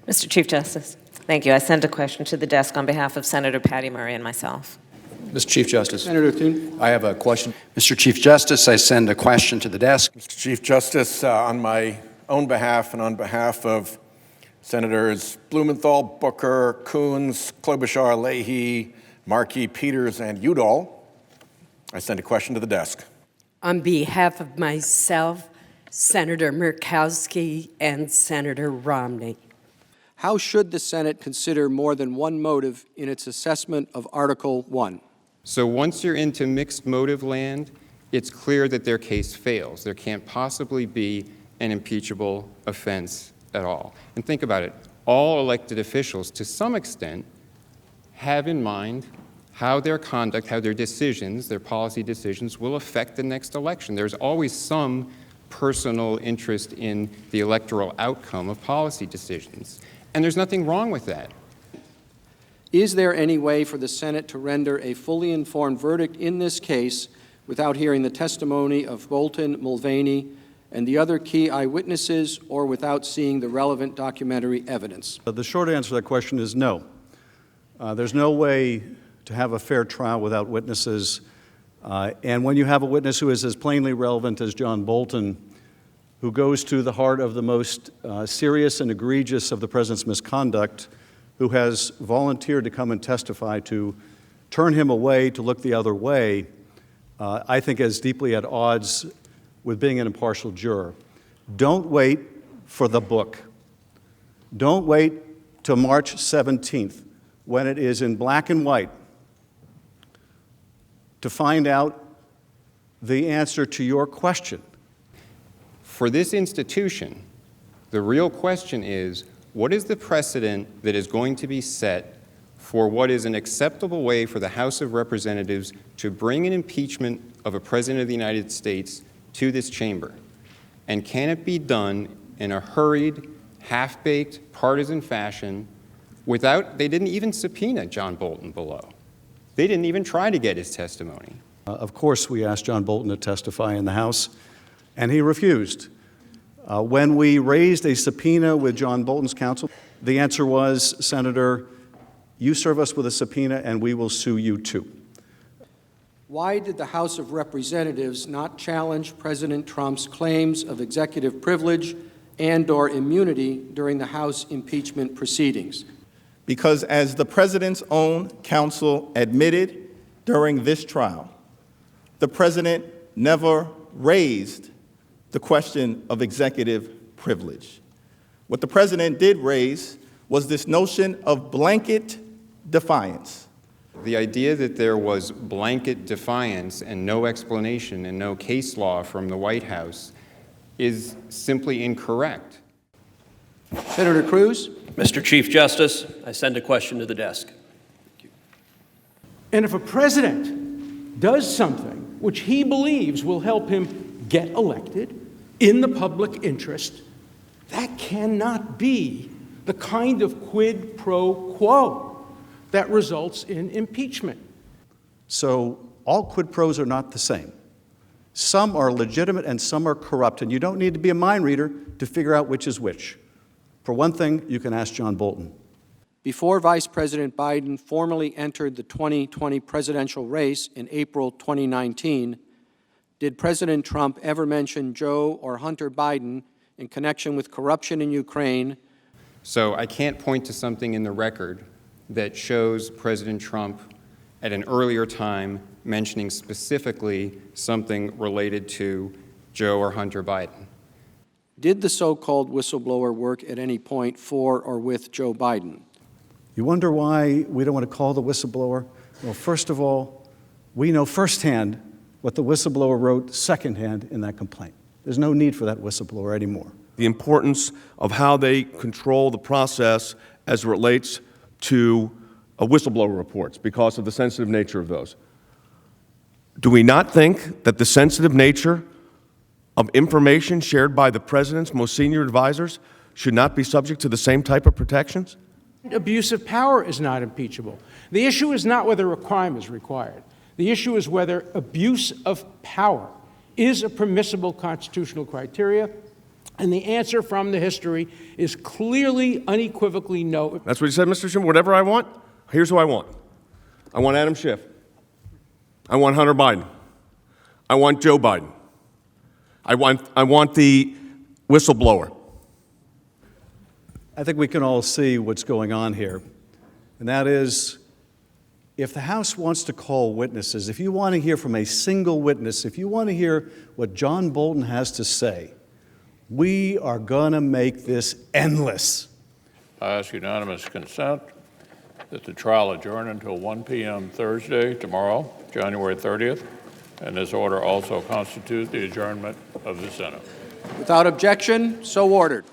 Mr. Chief Justice. Thank you. I sent a question to the desk on behalf of Senator Patty Murray and myself. Mr. Chief Justice. Senator Thune. I have a question. Mr. Chief Justice, I send a question to the desk. Mr. Chief Justice, on my own behalf and on behalf of Senators Blumenthal, Booker, Coons, Klobuchar, Leahy, Markey, Peters, and Udall, I send a question to the desk. On behalf of myself, Senator Murkowski, and Senator Romney. How should the Senate consider more than one motive in its assessment of Article 1? So once you're into mixed motive land, it's clear that their case fails. There can't possibly be an impeachable offense at all. And think about it. All elected officials, to some extent, have in mind how their conduct, how their decisions, their policy decisions will affect the next election. There's always some personal interest in the electoral outcome of policy decisions. And there's nothing wrong with that. Is there any way for the Senate to render a fully informed verdict in this case without hearing the testimony of Bolton, Mulvaney, and the other key eyewitnesses, or without seeing the relevant documentary evidence? The short answer to that question is no. There's no way to have a fair trial without witnesses. And when you have a witness who is as plainly relevant as John Bolton, who goes to the heart of the most serious and egregious of the president's misconduct, who has volunteered to come and testify to turn him away, to look the other way, I think is deeply at odds with being an impartial juror. Don't wait for the book. Don't wait till March 17th, when it is in black and white, to find out the answer to your question. For this institution, the real question is, what is the precedent that is going to be set for what is an acceptable way for the House of Representatives to bring an impeachment of a president of the United States to this chamber? And can it be done in a hurried, half-baked, partisan fashion without, they didn't even subpoena John Bolton below. They didn't even try to get his testimony. Of course, we asked John Bolton to testify in the House, and he refused. When we raised a subpoena with John Bolton's counsel, the answer was, Senator, you serve us with a subpoena and we will sue you too. Why did the House of Representatives not challenge President Trump's claims of executive privilege and/or immunity during the House impeachment proceedings? Because as the president's own counsel admitted during this trial, the president never raised the question of executive privilege. What the president did raise was this notion of blanket defiance. The idea that there was blanket defiance and no explanation and no case law from the White House is simply incorrect. Senator Cruz. Mr. Chief Justice, I send a question to the desk. And if a president does something which he believes will help him get elected in the public interest, that cannot be the kind of quid pro quo that results in impeachment. So all quid pros are not the same. Some are legitimate and some are corrupt, and you don't need to be a mind reader to figure out which is which. For one thing, you can ask John Bolton. Before Vice President Biden formally entered the 2020 presidential race in April 2019, did President Trump ever mention Joe or Hunter Biden in connection with corruption in Ukraine? So I can't point to something in the record that shows President Trump at an earlier time mentioning specifically something related to Joe or Hunter Biden. Did the so-called whistleblower work at any point for or with Joe Biden? You wonder why we don't want to call the whistleblower? Well, first of all, we know firsthand what the whistleblower wrote secondhand in that complaint. There's no need for that whistleblower anymore. The importance of how they control the process as it relates to whistleblower reports because of the sensitive nature of those. Do we not think that the sensitive nature of information shared by the president's most senior advisors should not be subject to the same type of protections? Abuse of power is not impeachable. The issue is not whether a crime is required. The issue is whether abuse of power is a permissible constitutional criteria And the answer from the history is clearly, unequivocally no. That's what he said, Mr. Schumer. Whatever I want, here's who I want. I want Adam Schiff. I want Hunter Biden. I want Joe Biden. I want the whistleblower. I think we can all see what's going on here, and that is, if the House wants to call witnesses, if you want to hear from a single witness, if you want to hear what John Bolton has to say, we are going to make this endless. I ask unanimous consent that the trial adjourn until 1 p.m. Thursday, tomorrow, January 30th, and this order also constitutes the adjournment of the Senate. Without objection, so ordered.